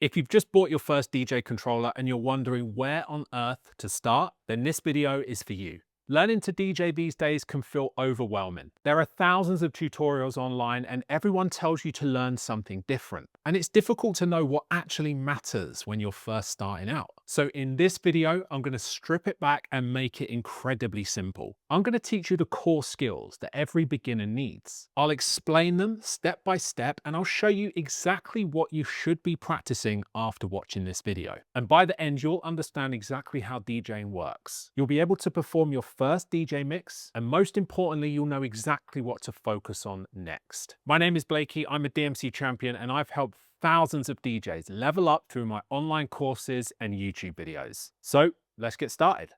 If you've just bought your first DJ controller and you're wondering where on earth to start, then this video is for you. Learning to DJ these days can feel overwhelming. There are thousands of tutorials online and everyone tells you to learn something different. And it's difficult to know what actually matters when you're first starting out. So in this video, I'm going to strip it back and make it incredibly simple. I'm going to teach you the core skills that every beginner needs. I'll explain them step by step and I'll show you exactly what you should be practicing after watching this video. And by the end, you'll understand exactly how DJing works. You'll be able to perform your first DJ mix, and most importantly, you'll know exactly what to focus on next. My name is Blakey, I'm a DMC champion, and I've helped thousands of DJs level up through my online courses and YouTube videos. So let's get started.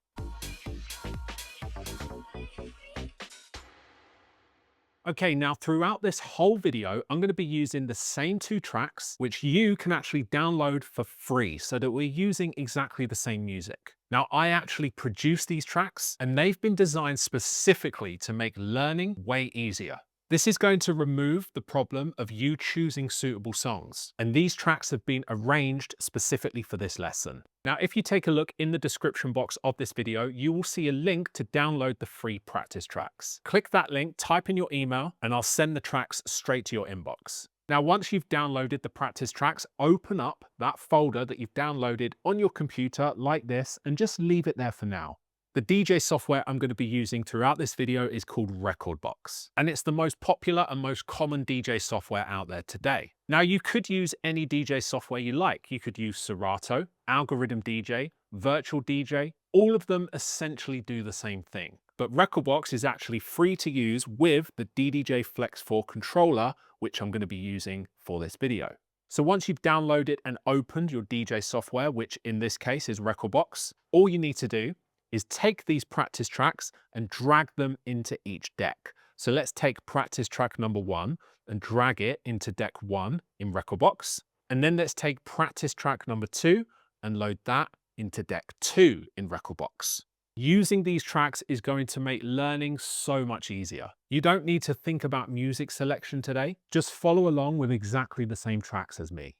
Okay, now throughout this whole video, I'm going to be using the same two tracks, which you can actually download for free so that we're using exactly the same music. Now, I actually produced these tracks and they've been designed specifically to make learning way easier. This is going to remove the problem of you choosing suitable songs, and these tracks have been arranged specifically for this lesson. Now, if you take a look in the description box of this video, you will see a link to download the free practice tracks. Click that link, type in your email, and I'll send the tracks straight to your inbox. Now, once you've downloaded the practice tracks, open up that folder that you've downloaded on your computer like this, and just leave it there for now. The DJ software I'm going to be using throughout this video is called Rekordbox, and it's the most popular and most common DJ software out there today. Now, you could use any DJ software you like. You could use Serato, Algorithm DJ, Virtual DJ. All of them essentially do the same thing. But Rekordbox is actually free to use with the DDJ Flex 4 controller, which I'm going to be using for this video. So once you've downloaded and opened your DJ software, which in this case is Rekordbox, all you need to do is take these practice tracks and drag them into each deck. So let's take practice track number 1 and drag it into deck 1 in Rekordbox. And then let's take practice track number 2 and load that into deck 2 in Rekordbox. Using these tracks is going to make learning so much easier. You don't need to think about music selection today. Just follow along with exactly the same tracks as me.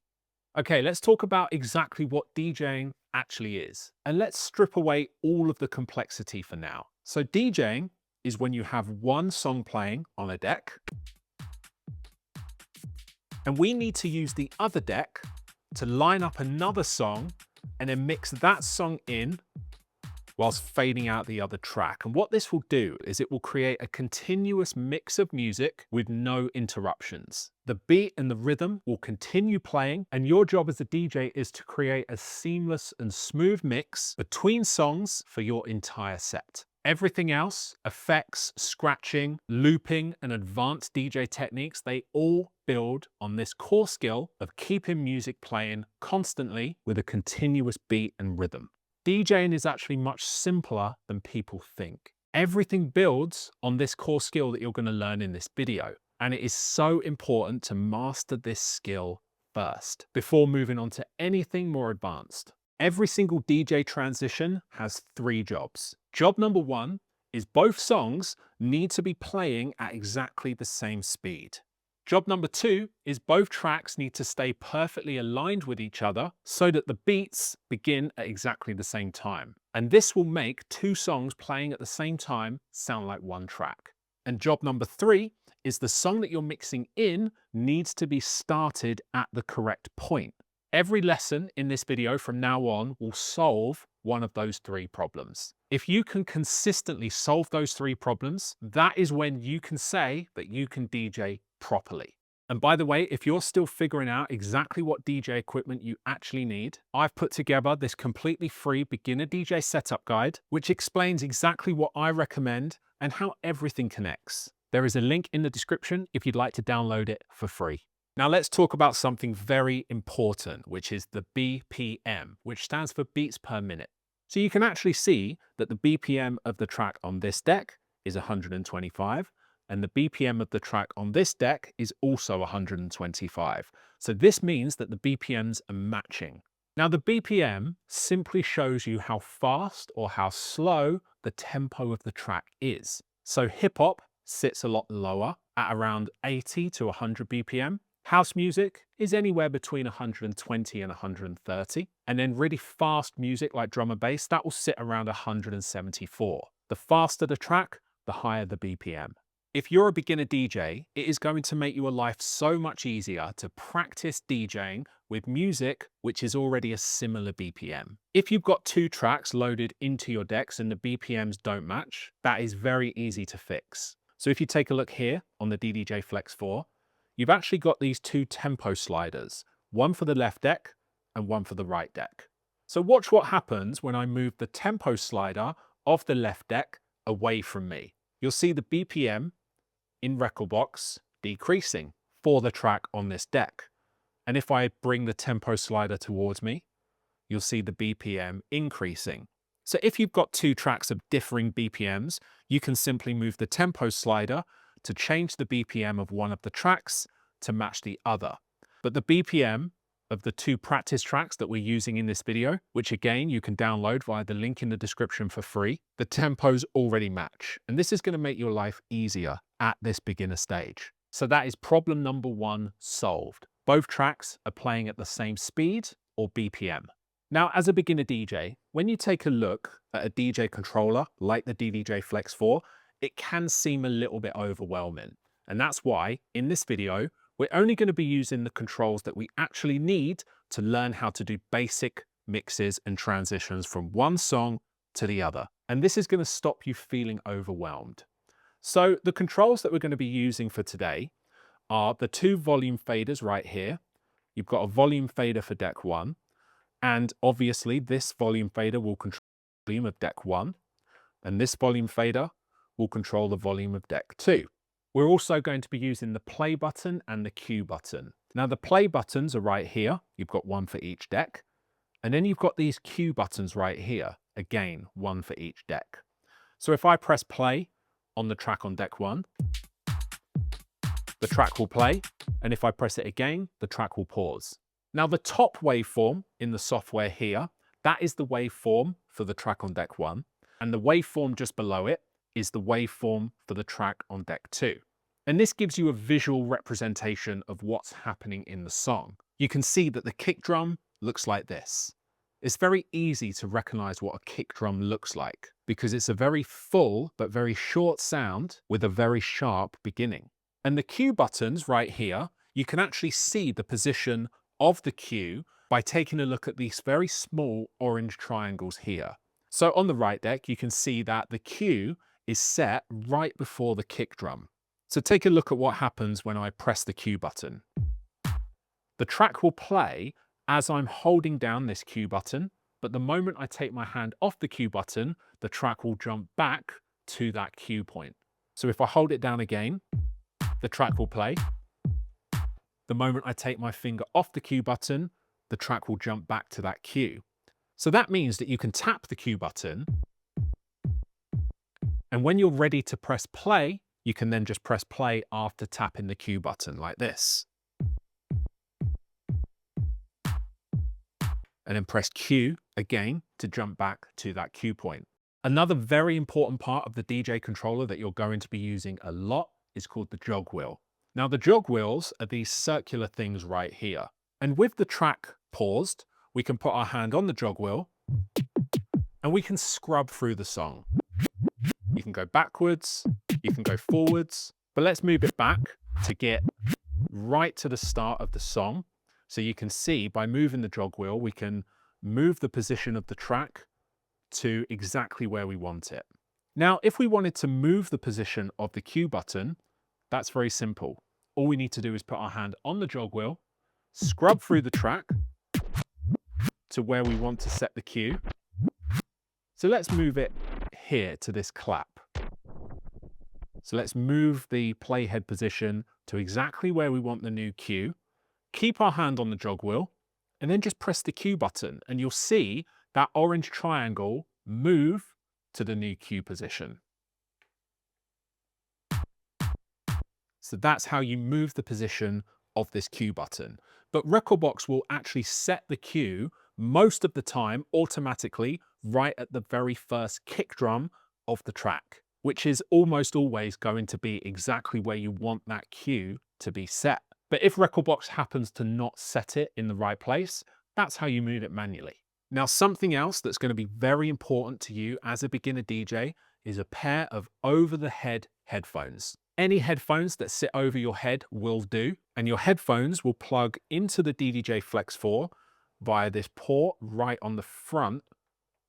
Okay, let's talk about exactly what DJing actually is. And let's strip away all of the complexity for now. So DJing is when you have one song playing on a deck, and we need to use the other deck to line up another song and then mix that song in whilst fading out the other track. And what this will do is it will create a continuous mix of music with no interruptions. The beat and the rhythm will continue playing, and your job as a DJ is to create a seamless and smooth mix between songs for your entire set. Everything else, effects, scratching, looping, and advanced DJ techniques, they all build on this core skill of keeping music playing constantly with a continuous beat and rhythm. DJing is actually much simpler than people think. Everything builds on this core skill that you're going to learn in this video. And it is so important to master this skill first before moving on to anything more advanced. Every single DJ transition has 3 jobs. Job number 1 is both songs need to be playing at exactly the same speed. Job number 2 is both tracks need to stay perfectly aligned with each other so that the beats begin at exactly the same time. And this will make 2 songs playing at the same time sound like one track. And job number 3 is the song that you're mixing in needs to be started at the correct point. Every lesson in this video from now on will solve one of those 3 problems. If you can consistently solve those 3 problems, that is when you can say that you can DJ properly. And by the way, if you're still figuring out exactly what DJ equipment you actually need, I've put together this completely free beginner DJ setup guide, which explains exactly what I recommend and how everything connects. There is a link in the description if you'd like to download it for free. Now let's talk about something very important, which is the BPM, which stands for beats per minute. So you can actually see that the BPM of the track on this deck is 125, and the BPM of the track on this deck is also 125. So this means that the BPMs are matching. Now the BPM simply shows you how fast or how slow the tempo of the track is. So hip hop sits a lot lower at around 80 to 100 BPM. House music is anywhere between 120 and 130. And then really fast music like drum and bass, that will sit around 174. The faster the track, the higher the BPM. If you're a beginner DJ, it is going to make your life so much easier to practice DJing with music which is already a similar BPM. If you've got two tracks loaded into your decks and the BPMs don't match, that is very easy to fix. So if you take a look here on the DDJ Flex 4, you've actually got these two tempo sliders, one for the left deck and one for the right deck. So watch what happens when I move the tempo slider of the left deck away from me. You'll see the BPM in Recordbox decreasing for the track on this deck. And if I bring the tempo slider towards me, you'll see the BPM increasing. So if you've got two tracks of differing BPMs, you can simply move the tempo slider to change the BPM of one of the tracks to match the other. But the BPM of the two practice tracks that we're using in this video, which again you can download via the link in the description for free, the tempos already match. And this is going to make your life easier at this beginner stage. So that is problem number one solved. Both tracks are playing at the same speed or BPM. Now, as a beginner DJ, when you take a look at a DJ controller like the DDJ Flex 4, it can seem a little bit overwhelming. And that's why, in this video, we're only going to be using the controls that we actually need to learn how to do basic mixes and transitions from one song to the other. And this is going to stop you feeling overwhelmed. So the controls that we're going to be using for today are the two volume faders right here. You've got a volume fader for deck 1. And obviously this volume fader will control the volume of deck 1. And this volume fader will control the volume of deck 2. We're also going to be using the play button and the cue button. Now the play buttons are right here. You've got one for each deck. And then you've got these cue buttons right here. Again, one for each deck. So if I press play on the track on deck 1, the track will play. And if I press it again, the track will pause. Now the top waveform in the software here, that is the waveform for the track on deck 1. And the waveform just below it is the waveform for the track on deck 2. And this gives you a visual representation of what's happening in the song. You can see that the kick drum looks like this. It's very easy to recognize what a kick drum looks like because it's a very full but very short sound with a very sharp beginning. And the cue buttons right here, you can actually see the position of the cue by taking a look at these very small orange triangles here. So on the right deck, you can see that the cue is set right before the kick drum. So take a look at what happens when I press the cue button. The track will play as I'm holding down this cue button, but the moment I take my hand off the cue button, the track will jump back to that cue point. So if I hold it down again, the track will play. The moment I take my finger off the cue button, the track will jump back to that cue. So that means that you can tap the cue button, and when you're ready to press play, you can then just press play after tapping the cue button like this. And then press Q again to jump back to that cue point. Another very important part of the DJ controller that you're going to be using a lot is called the jog wheel. Now the jog wheels are these circular things right here. And with the track paused, we can put our hand on the jog wheel and we can scrub through the song. You can go backwards, you can go forwards, but let's move it back to get right to the start of the song. So you can see by moving the jog wheel, we can move the position of the track to exactly where we want it. Now, if we wanted to move the position of the cue button, that's very simple. All we need to do is put our hand on the jog wheel, scrub through the track to where we want to set the cue. So let's move it here to this clap. So let's move the playhead position to exactly where we want the new cue. Keep our hand on the jog wheel and then just press the cue button and you'll see that orange triangle move to the new cue position. So that's how you move the position of this cue button. But Recordbox will actually set the cue most of the time automatically right at the very first kick drum of the track, which is almost always going to be exactly where you want that cue to be set. But if Rekordbox happens to not set it in the right place, that's how you move it manually. Now, something else that's going to be very important to you as a beginner DJ is a pair of over-the-head headphones. Any headphones that sit over your head will do, and your headphones will plug into the DDJ Flex 4 via this port right on the front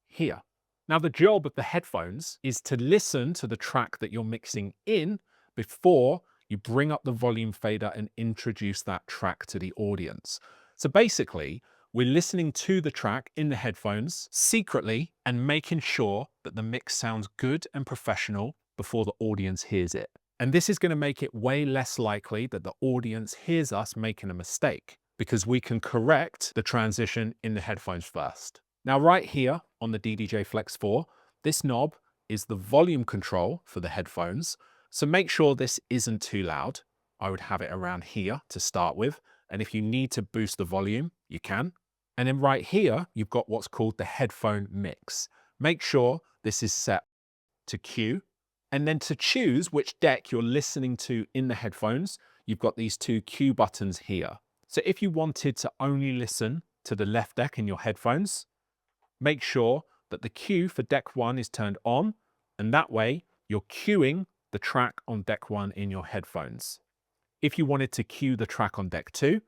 here. Now, the job of the headphones is to listen to the track that you're mixing in before you bring up the volume fader and introduce that track to the audience. So basically, we're listening to the track in the headphones secretly and making sure that the mix sounds good and professional before the audience hears it. And this is going to make it way less likely that the audience hears us making a mistake, because we can correct the transition in the headphones first. Now, right here on the DDJ Flex 4, this knob is the volume control for the headphones. So make sure this isn't too loud. I would have it around here to start with. And if you need to boost the volume, you can. And then right here, you've got what's called the headphone mix. Make sure this is set to Q. And then to choose which deck you're listening to in the headphones, you've got these two Q buttons here. So if you wanted to only listen to the left deck in your headphones, make sure that the Q for deck 1 is turned on, and that way you're queuing the track on deck 1 in your headphones. If you wanted to cue the track on deck 2,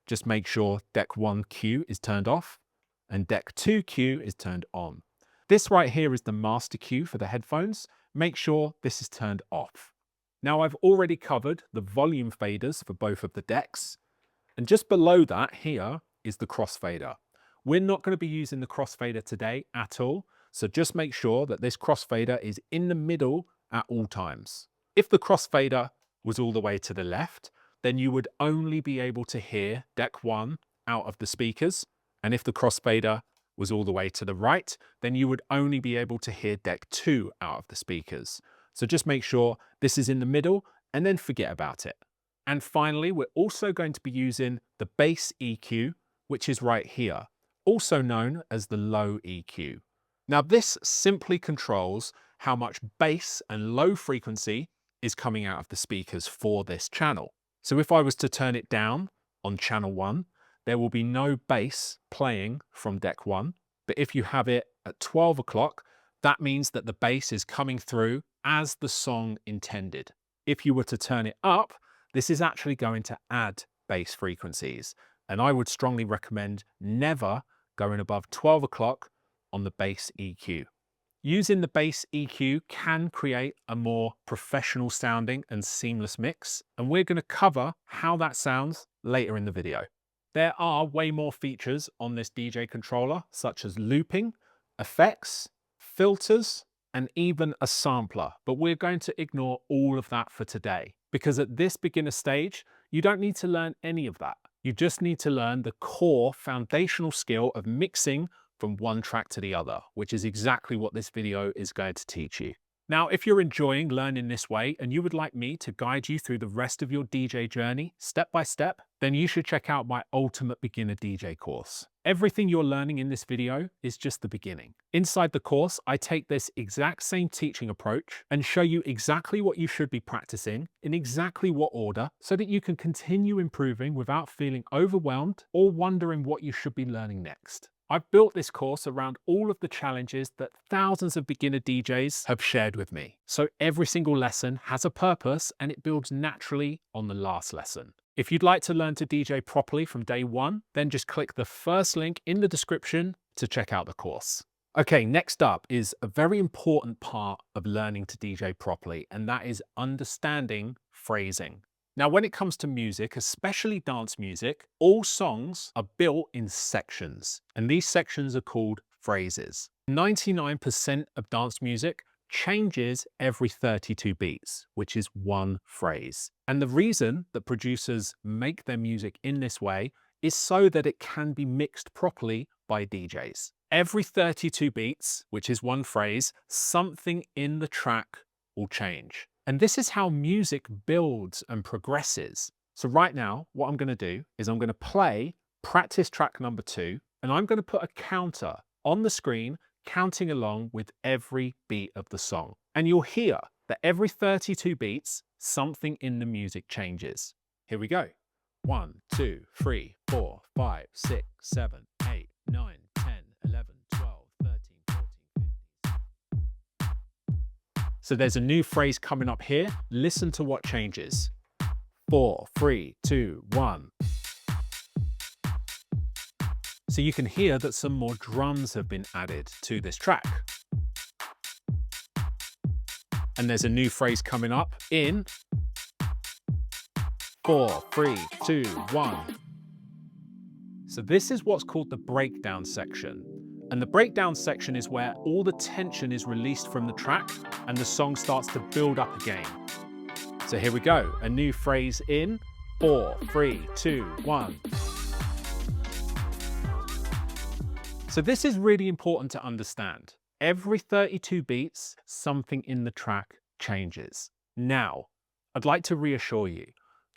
just make sure deck 1 Q is turned off and deck 2 Q is turned on. This right here is the master cue for the headphones. Make sure this is turned off. Now, I've already covered the volume faders for both of the decks, and just below that here is the crossfader. We're not going to be using the crossfader today at all, so just make sure that this crossfader is in the middle at all times. If the crossfader was all the way to the left, then you would only be able to hear deck 1 out of the speakers, and if the crossfader was all the way to the right, then you would only be able to hear deck 2 out of the speakers. So just make sure this is in the middle and then forget about it. And finally, we're also going to be using the bass EQ, which is right here, also known as the low EQ. Now, this simply controls how much bass and low frequency is coming out of the speakers for this channel. So if I was to turn it down on channel 1, there will be no bass playing from deck 1. But if you have it at 12 o'clock, that means that the bass is coming through as the song intended. If you were to turn it up, this is actually going to add bass frequencies. And I would strongly recommend never going above 12 o'clock on the bass EQ. Using the bass EQ can create a more professional sounding and seamless mix, and we're going to cover how that sounds later in the video. There are way more features on this DJ controller, such as looping, effects, filters, and even a sampler, but we're going to ignore all of that for today, because at this beginner stage, you don't need to learn any of that. You just need to learn the core foundational skill of mixing from one track to the other, which is exactly what this video is going to teach you. Now, if you're enjoying learning this way and you would like me to guide you through the rest of your DJ journey step by step, then you should check out my Ultimate Beginner DJ course. Everything you're learning in this video is just the beginning. Inside the course, I take this exact same teaching approach and show you exactly what you should be practicing in exactly what order so that you can continue improving without feeling overwhelmed or wondering what you should be learning next. I've built this course around all of the challenges that thousands of beginner DJs have shared with me. So every single lesson has a purpose and it builds naturally on the last lesson. If you'd like to learn to DJ properly from day one, then just click the first link in the description to check out the course. Okay, next up is a very important part of learning to DJ properly, and that is understanding phrasing. Now, when it comes to music, especially dance music, all songs are built in sections, and these sections are called phrases. 99% of dance music changes every 32 beats, which is one phrase. And the reason that producers make their music in this way is so that it can be mixed properly by DJs. Every 32 beats, which is one phrase, something in the track will change. And this is how music builds and progresses. So right now, what I'm going to do is I'm going to play practice track number 2, and I'm going to put a counter on the screen, counting along with every beat of the song. And you'll hear that every 32 beats, something in the music changes. Here we go. 1, 2, 3, 4, 5, 6, 7, 8, 9, 10, 11, 12, 13, 14, 15. So there's a new phrase coming up here. Listen to what changes. 4, 3, 2, 1. So you can hear that some more drums have been added to this track. And there's a new phrase coming up in 4, 3, 2, 1. So this is what's called the breakdown section. And the breakdown section is where all the tension is released from the track and the song starts to build up again. So here we go, a new phrase in 4, 3, 2, 1. So this is really important to understand. Every 32 beats, something in the track changes. Now, I'd like to reassure you,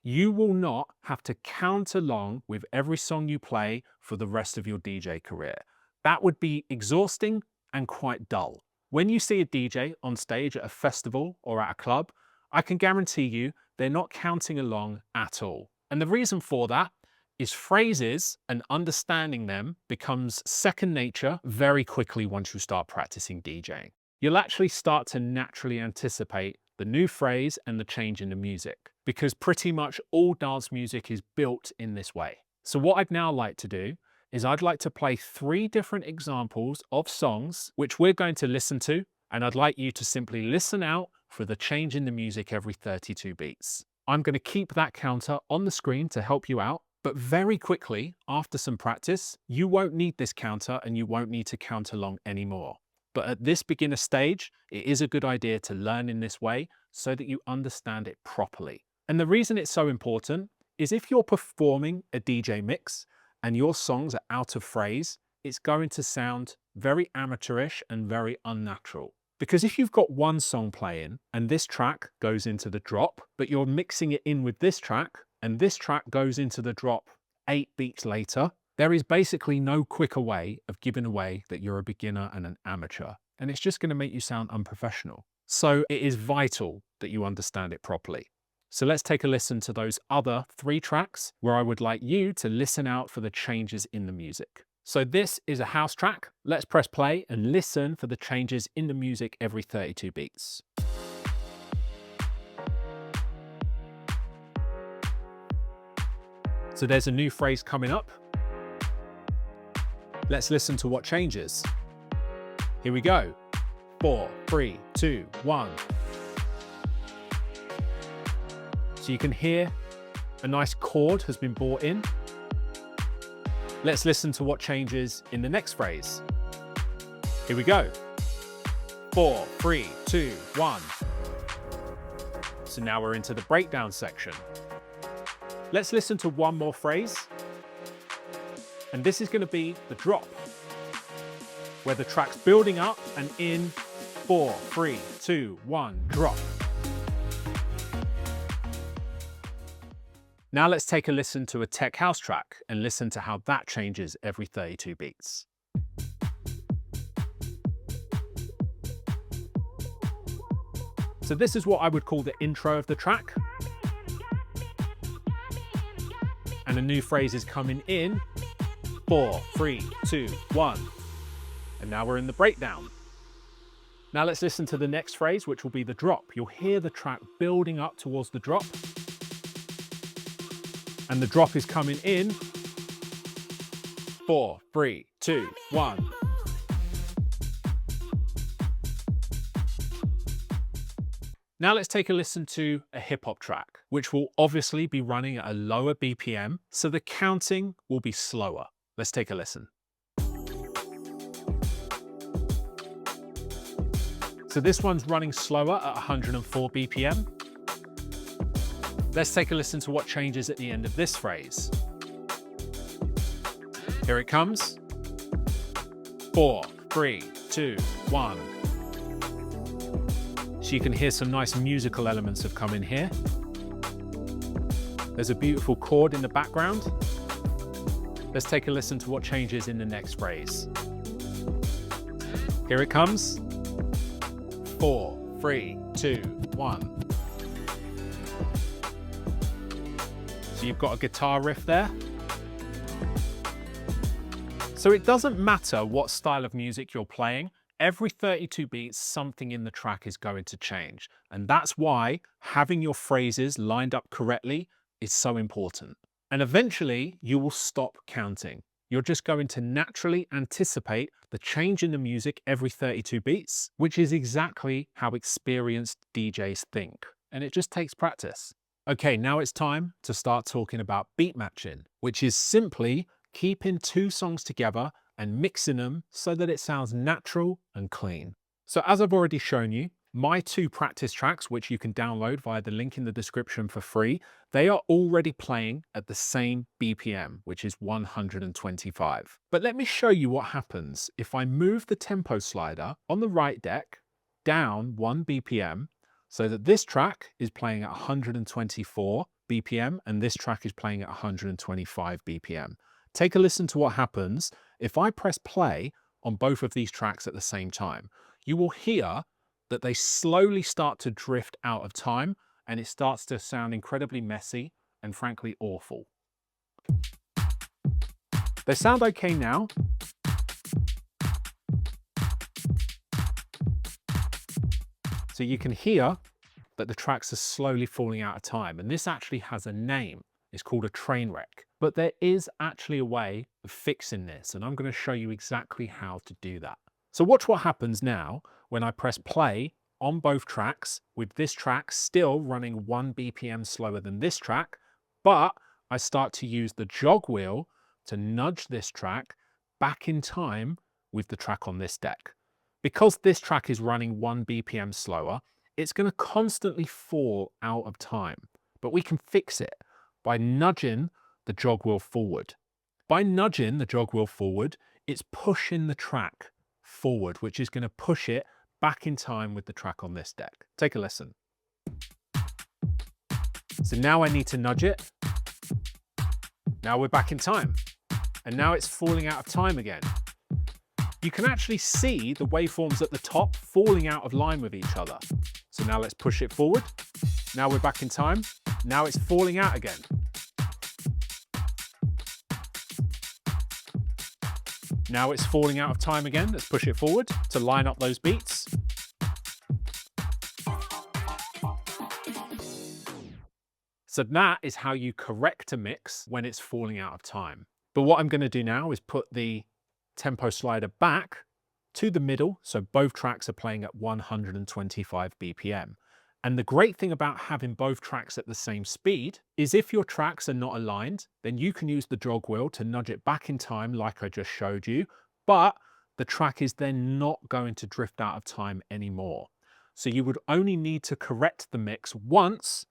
you will not have to count along with every song you play for the rest of your DJ career. That would be exhausting and quite dull. When you see a DJ on stage at a festival or at a club, I can guarantee you they're not counting along at all. And the reason for that is phrases and understanding them becomes second nature very quickly once you start practicing DJing. You'll actually start to naturally anticipate the new phrase and the change in the music, because pretty much all dance music is built in this way. So what I'd now like to do is I'd like to play 3 different examples of songs which we're going to listen to, and I'd like you to simply listen out for the change in the music every 32 beats. I'm going to keep that counter on the screen to help you out, but very quickly, after some practice, you won't need this counter and you won't need to count along anymore. But at this beginner stage, it is a good idea to learn in this way so that you understand it properly. And the reason it's so important is if you're performing a DJ mix and your songs are out of phrase, it's going to sound very amateurish and very unnatural. Because if you've got one song playing and this track goes into the drop, but you're mixing it in with this track, and this track goes into the drop 8 beats later, there is basically no quicker way of giving away that you're a beginner and an amateur. And it's just going to make you sound unprofessional. So it is vital that you understand it properly. So let's take a listen to those other 3 tracks where I would like you to listen out for the changes in the music. So this is a house track. Let's press play and listen for the changes in the music every 32 beats. So there's a new phrase coming up. Let's listen to what changes. Here we go. 4, 3, 2, 1. So you can hear a nice chord has been brought in. Let's listen to what changes in the next phrase. Here we go. 4, 3, 2, 1. So now we're into the breakdown section. Let's listen to one more phrase. And this is going to be the drop, where the track's building up and in 4, 3, 2, 1, drop. Now let's take a listen to a tech house track and listen to how that changes every 32 beats. So this is what I would call the intro of the track. And a new phrase is coming in 4, 3, 2, 1. And now we're in the breakdown. Now let's listen to the next phrase, which will be the drop. You'll hear the track building up towards the drop. And the drop is coming in 4, 3, 2, 1. Now let's take a listen to a hip hop track, which will obviously be running at a lower BPM, so the counting will be slower. Let's take a listen. So this one's running slower at 104 BPM. Let's take a listen to what changes at the end of this phrase. Here it comes. 4, 3, 2, 1. So you can hear some nice musical elements have come in here. There's a beautiful chord in the background. Let's take a listen to what changes in the next phrase. Here it comes. 4, 3, 2, 1. So So you've got a guitar riff there. So it doesn't matter what style of music you're playing, every 32 beats, something in the track is going to change. And that's why having your phrases lined up correctly is so important. And eventually you will stop counting. You're just going to naturally anticipate the change in the music every 32 beats, which is exactly how experienced DJs think. And it just takes practice. Okay, now it's time to start talking about beat matching, which is simply keeping two songs together and mixing them so that it sounds natural and clean. So as I've already shown you, my two practice tracks, which you can download via the link in the description for free, they are already playing at the same BPM, which is 125. But let me show you what happens if I move the tempo slider on the right deck down 1 BPM, so that this track is playing at 124 BPM and this track is playing at 125 BPM. Take a listen to what happens if I press play on both of these tracks at the same time. You will hear that they slowly start to drift out of time and it starts to sound incredibly messy and frankly awful. They sound okay now. So you can hear that the tracks are slowly falling out of time, and this actually has a name. It's called a train wreck. But there is actually a way of fixing this, and I'm going to show you exactly how to do that. So watch what happens now when I press play on both tracks, with this track still running 1 BPM slower than this track, but I start to use the jog wheel to nudge this track back in time with the track on this deck. Because this track is running 1 BPM slower, it's going to constantly fall out of time, but we can fix it by nudging the jog wheel forward. By nudging the jog wheel forward, it's pushing the track forward, which is going to push it back in time with the track on this deck. Take a listen. So now I need to nudge it. Now we're back in time. And now it's falling out of time again. You can actually see the waveforms at the top falling out of line with each other. So now let's push it forward. Now we're back in time. Now it's falling out again. Now it's falling out of time again. Let's push it forward to line up those beats. So that is how you correct a mix when it's falling out of time. But what I'm going to do now is put the tempo slider back to the middle, so both tracks are playing at 125 BPM. And the great thing about having both tracks at the same speed is if your tracks are not aligned, then you can use the jog wheel to nudge it back in time like I just showed you, but the track is then not going to drift out of time anymore. So you would only need to correct the mix once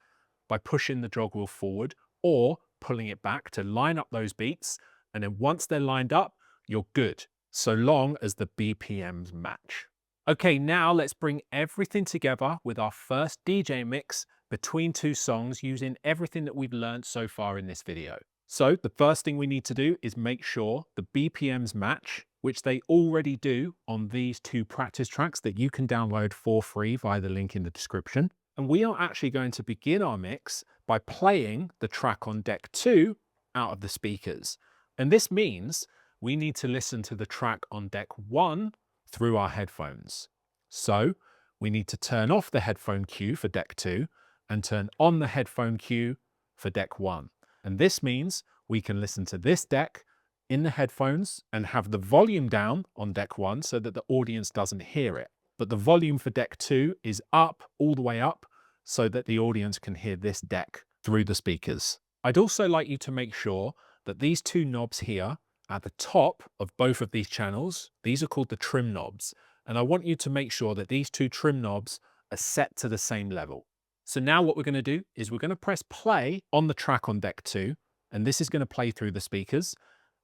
by pushing the jog wheel forward or pulling it back to line up those beats, and then once they're lined up, you're good, so long as the BPMs match. Okay, now let's bring everything together with our first DJ mix between two songs using everything that we've learned so far in this video. So the first thing we need to do is make sure the BPMs match, which they already do on these two practice tracks that you can download for free via the link in the description. And we are actually going to begin our mix by playing the track on deck 2 out of the speakers. And this means we need to listen to the track on deck 1 through our headphones. So we need to turn off the headphone cue for deck 2 and turn on the headphone cue for deck 1. And this means we can listen to this deck in the headphones and have the volume down on deck 1 so that the audience doesn't hear it. But the volume for deck 2 is up, all the way up, so that the audience can hear this deck through the speakers. I'd also like you to make sure that these two knobs here at the top of both of these channels, these are called the trim knobs. And I want you to make sure that these two trim knobs are set to the same level. So now what we're going to do is we're going to press play on the track on deck 2, and this is going to play through the speakers.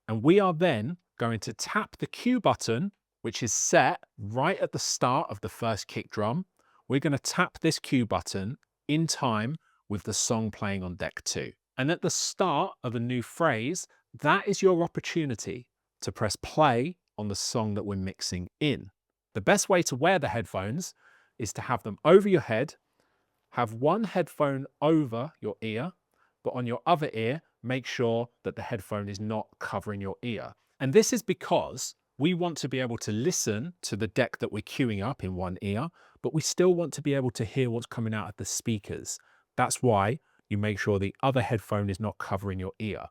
And we are then going to tap the cue button, which is set right at the start of the first kick drum. We're going to tap this cue button in time with the song playing on deck 2. And at the start of a new phrase, that is your opportunity to press play on the song that we're mixing in. The best way to wear the headphones is to have them over your head, have one headphone over your ear, but on your other ear, make sure that the headphone is not covering your ear. And this is because we want to be able to listen to the deck that we're queuing up in one ear, but we still want to be able to hear what's coming out of the speakers. That's why you make sure the other headphone is not covering your ear.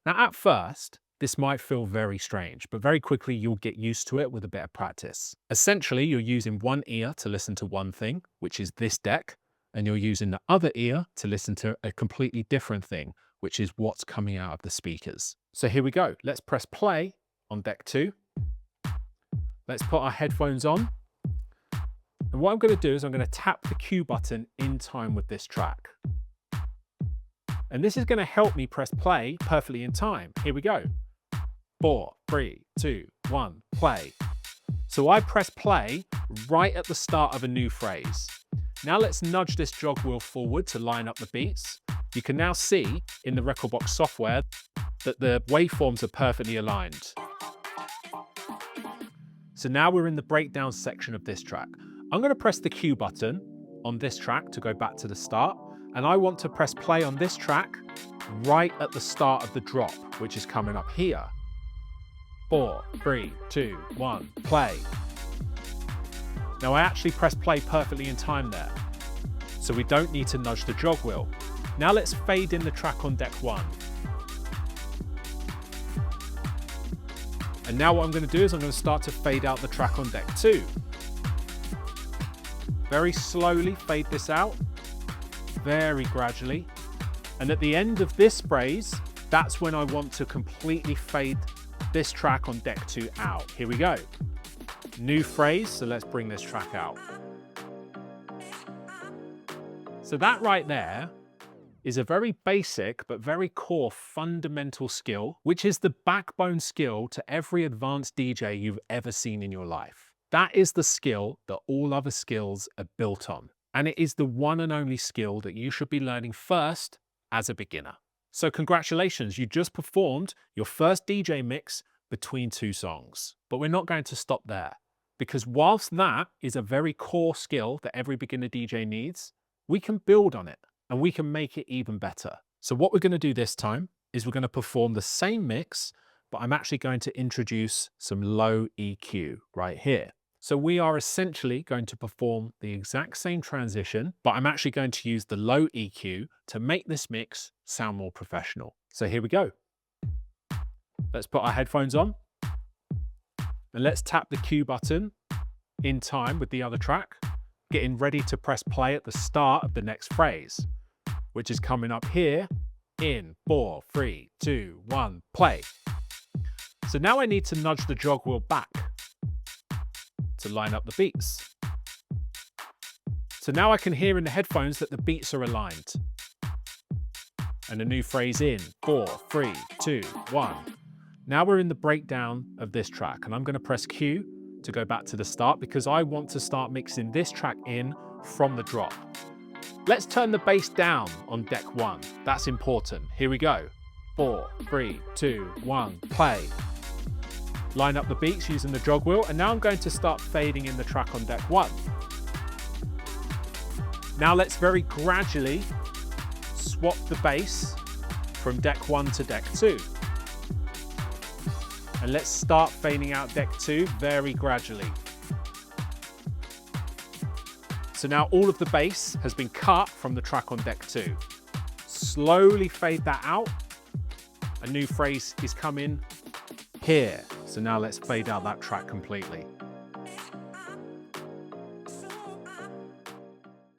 Now, at first, this might feel very strange, but very quickly you'll get used to it with a bit of practice. Essentially, you're using one ear to listen to one thing, which is this deck, and you're using the other ear to listen to a completely different thing, which is what's coming out of the speakers. So here we go. Let's press play on deck 2. Let's put our headphones on. And what I'm going to do is I'm going to tap the cue button in time with this track. And this is going to help me press play perfectly in time. Here we go. 4, 3, 2, 1, play. So I press play right at the start of a new phrase. Now let's nudge this jog wheel forward to line up the beats. You can now see in the Rekordbox software that the waveforms are perfectly aligned. So now we're in the breakdown section of this track. I'm going to press the cue button on this track to go back to the start. And I want to press play on this track right at the start of the drop, which is coming up here. 4, 3, 2, 1, play. Now I actually pressed play perfectly in time there, so we don't need to nudge the jog wheel. Now let's fade in the track on deck 1. And now what I'm going to do is I'm going to start to fade out the track on deck 2. Very slowly fade this out, very gradually. And at the end of this phrase, that's when I want to completely fade this track on deck 2 out. Here we go. New phrase, so let's bring this track out. So that right there is a very basic but very core fundamental skill, which is the backbone skill to every advanced DJ you've ever seen in your life. That is the skill that all other skills are built on. And it is the one and only skill that you should be learning first as a beginner. So congratulations, you just performed your first DJ mix between 2 songs. But we're not going to stop there, because whilst that is a very core skill that every beginner DJ needs, we can build on it and we can make it even better. So what we're going to do this time is we're going to perform the same mix, but I'm actually going to introduce some low EQ right here. So we are essentially going to perform the exact same transition, but I'm actually going to use the low EQ to make this mix sound more professional. So here we go. Let's put our headphones on and let's tap the cue button in time with the other track, getting ready to press play at the start of the next phrase, which is coming up here in 4, 3, 2, 1, play. So now I need to nudge the jog wheel back to line up the beats. So now I can hear in the headphones that the beats are aligned. And a new phrase in 4, 3, 2, 1. Now we're in the breakdown of this track, and I'm going to press Q to go back to the start because I want to start mixing this track in from the drop. Let's turn the bass down on deck 1. That's important. Here we go. 4, 3, 2, 1, play. Line up the beats using the jog wheel, and now I'm going to start fading in the track on deck 1. Now let's very gradually swap the bass from deck 1 to deck 2. And let's start fading out deck 2 very gradually. So now all of the bass has been cut from the track on deck 2. Slowly fade that out. A new phrase is coming here. So now let's fade out that track completely.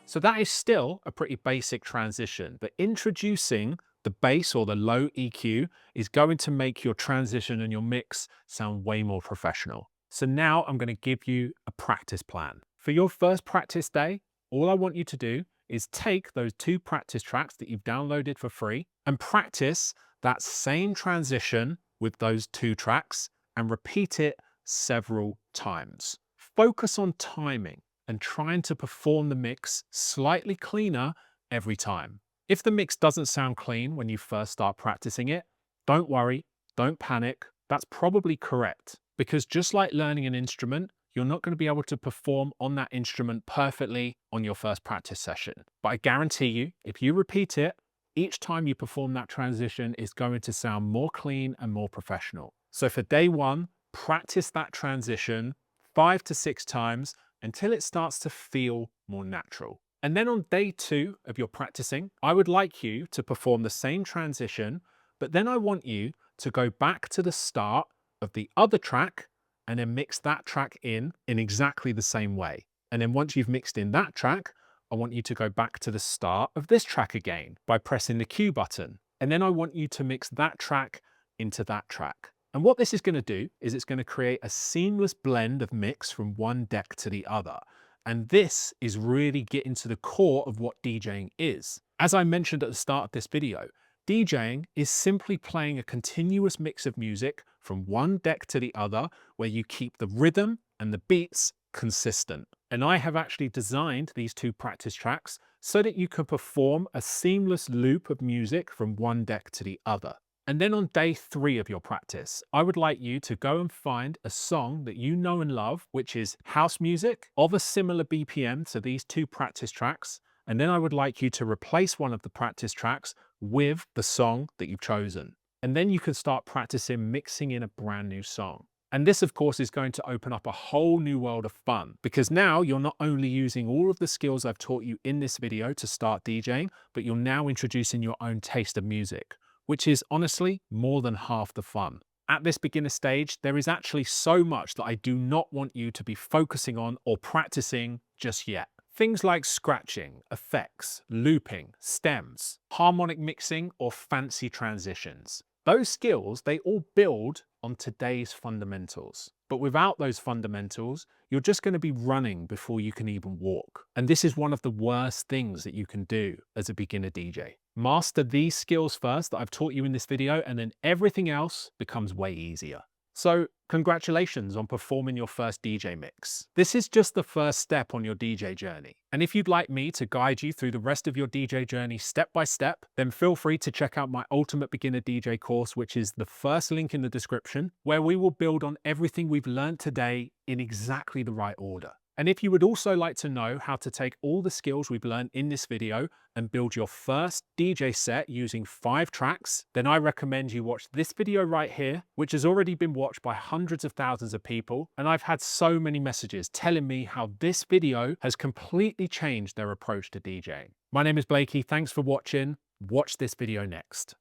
So that is still a pretty basic transition, but introducing the bass or the low EQ is going to make your transition and your mix sound way more professional. So now I'm going to give you a practice plan. For your first practice day, all I want you to do is take those 2 practice tracks that you've downloaded for free and practice that same transition with those 2 tracks and repeat it several times. Focus on timing and trying to perform the mix slightly cleaner every time. If the mix doesn't sound clean when you first start practicing it, don't worry, don't panic. That's probably correct, because just like learning an instrument, you're not going to be able to perform on that instrument perfectly on your first practice session. But I guarantee you, if you repeat it each time you perform that transition is going to sound more clean and more professional. So for day one, practice that transition 5 to 6 times until it starts to feel more natural. And then on day two of your practicing, I would like you to perform the same transition, but then I want you to go back to the start of the other track and then mix that track in exactly the same way. And then once you've mixed in that track, I want you to go back to the start of this track again by pressing the Q button. And then I want you to mix that track into that track. And what this is going to do is it's going to create a seamless blend of mix from one deck to the other. And this is really getting to the core of what DJing is. As I mentioned at the start of this video, DJing is simply playing a continuous mix of music from one deck to the other where you keep the rhythm and the beats consistent. And I have actually designed these two practice tracks so that you can perform a seamless loop of music from one deck to the other. And then on day three of your practice, I would like you to go and find a song that you know and love, which is house music of a similar BPM to these two practice tracks. And then I would like you to replace one of the practice tracks with the song that you've chosen. And then you can start practicing mixing in a brand new song. And this, of course, is going to open up a whole new world of fun because now you're not only using all of the skills I've taught you in this video to start DJing, but you're now introducing your own taste of music, which is honestly more than half the fun. At this beginner stage, there is actually so much that I do not want you to be focusing on or practicing just yet. Things like scratching, effects, looping, stems, harmonic mixing, or fancy transitions. Those skills, they all build on today's fundamentals. But without those fundamentals, you're just going to be running before you can even walk. And this is one of the worst things that you can do as a beginner DJ. Master these skills first that I've taught you in this video, and then everything else becomes way easier. So congratulations on performing your first DJ mix. This is just the first step on your DJ journey. And if you'd like me to guide you through the rest of your DJ journey step by step, then feel free to check out my Ultimate Beginner DJ course, which is the first link in the description, where we will build on everything we've learned today in exactly the right order. And if you would also like to know how to take all the skills we've learned in this video and build your first DJ set using 5 tracks, then I recommend you watch this video right here, which has already been watched by hundreds of thousands of people. And I've had so many messages telling me how this video has completely changed their approach to DJing. My name is Blakey. Thanks for watching. Watch this video next.